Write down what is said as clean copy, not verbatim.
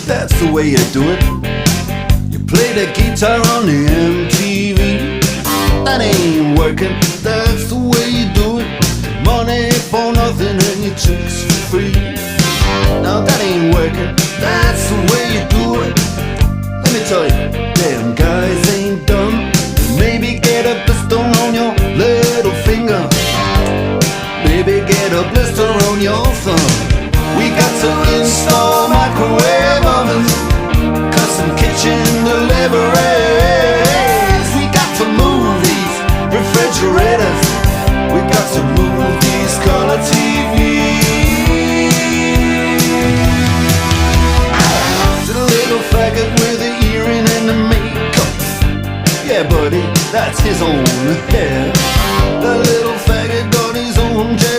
that's the way you do it. You play the guitar on the MTV. That ain't working, that's the way you do it. Money for nothing and your chicks for free. Now that ain't working, that's the way you do it. Let me tell you, damn guys ain't dumb. Maybe get a blister on your little finger. Maybe get a blister on your thumb. We got to install microwave ovens, custom kitchen deliveries. We got to move these refrigerators. We got to move these color TVs. To the little faggot with the earring and the makeup. Yeah, buddy, that's his own hair. The little faggot got his own jacket.